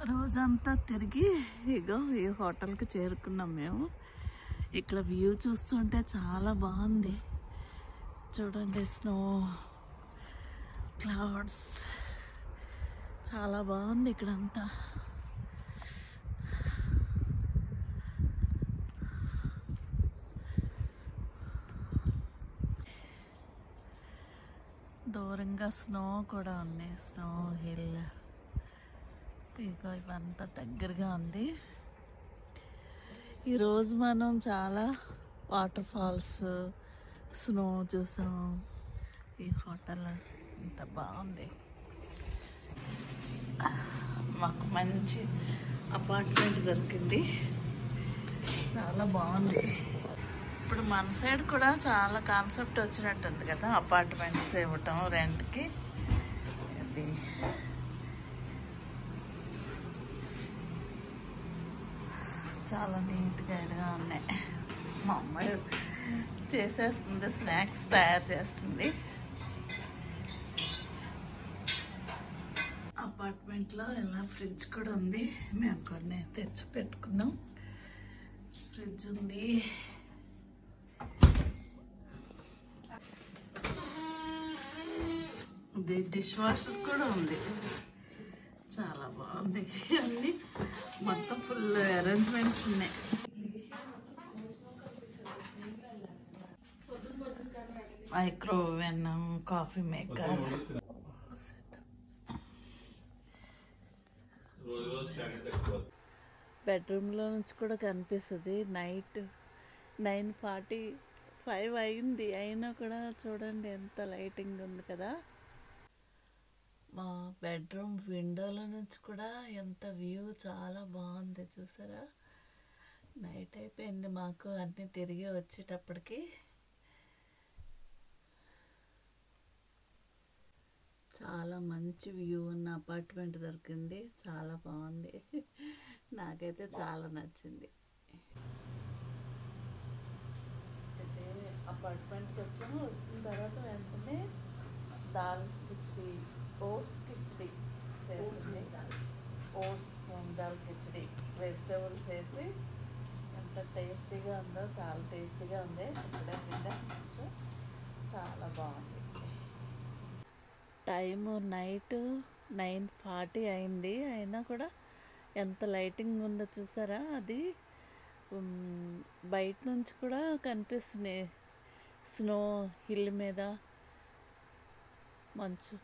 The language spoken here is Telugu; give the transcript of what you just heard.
రోజంతా తిరిగి ఇగో ఈ హోటల్కి చేరుకున్నాం మేము. ఇక్కడ వ్యూ చూస్తుంటే చాలా బాగుంది. చూడండి, స్నో, క్లౌడ్స్, చాలా బాగుంది ఇక్కడంతా. దూరంగా స్నో కూడా ఉంది, స్నో హిల్. ఇగో ఇవంతా దగ్గరగా ఉంది. ఈరోజు మనం చాలా వాటర్ ఫాల్స్, స్నో చూసాం. ఈ హోటల్ ఇంత బాగుంది. మాకు మంచి అపార్ట్మెంట్ దొరికింది, చాలా బాగుంది. ఇప్పుడు మన సైడ్ కూడా చాలా కాన్సెప్ట్ వచ్చినట్టుంది కదా, అపార్ట్మెంట్స్ ఇవ్వటం రెంట్కి. ఇది చాలా నీట్గా ఇదిగా ఉన్నాయి. మా అమ్మాయి చేసేస్తుంది, స్నాక్స్ తయారు చేస్తుంది. అపార్ట్మెంట్లో ఇలా ఫ్రిడ్జ్ కూడా ఉంది. మేము కొన్ని తెచ్చి పెట్టుకున్నాం. ఫ్రిడ్జ్ ఉంది. ఇది డిష్ వాషర్ కూడా ఉంది. చాలా బాగుంది. అన్ని మొత్తం ఫుల్ అరేంజ్మెంట్స్ ఉన్నాయి. Microwave, coffee maker. బెడ్రూమ్లో నుంచి కూడా కనిపిస్తుంది. నైట్ 9:45 అయింది, అయినా కూడా చూడండి ఎంత లైటింగ్ ఉంది కదా. మా బెడ్రూమ్ విండోలో నుంచి కూడా ఎంత వ్యూ చాలా బాగుంది చూసారా. నైట్ అయిపోయింది మాకు అన్నీ తిరిగి వచ్చేటప్పటికి. చాలా మంచి వ్యూ ఉన్న అపార్ట్మెంట్ దొరికింది, చాలా బాగుంది. నాకైతే చాలా నచ్చింది. అయితే అపార్ట్మెంట్కి వచ్చాము. వచ్చిన తర్వాత వెంటనే దాల్ కిచడీ, ఓట్స్ కిచడీ చేసింది. ఓట్స్ మూంగ్ దాల్ కిచడీ వెజిటేబుల్స్ వేసి ఎంత టేస్టీగా ఉందో, చాలా టేస్టీగా ఉంది. ఇప్పుడే తింటే చాలా బాగుంది. టైము నైట్ 9:40 అయింది, అయినా కూడా ఎంత లైటింగ్ ఉందో చూసారా. అది బయట నుంచి కూడా కనిపిస్తున్నాయి. స్నో హిల్ మీద మంచు.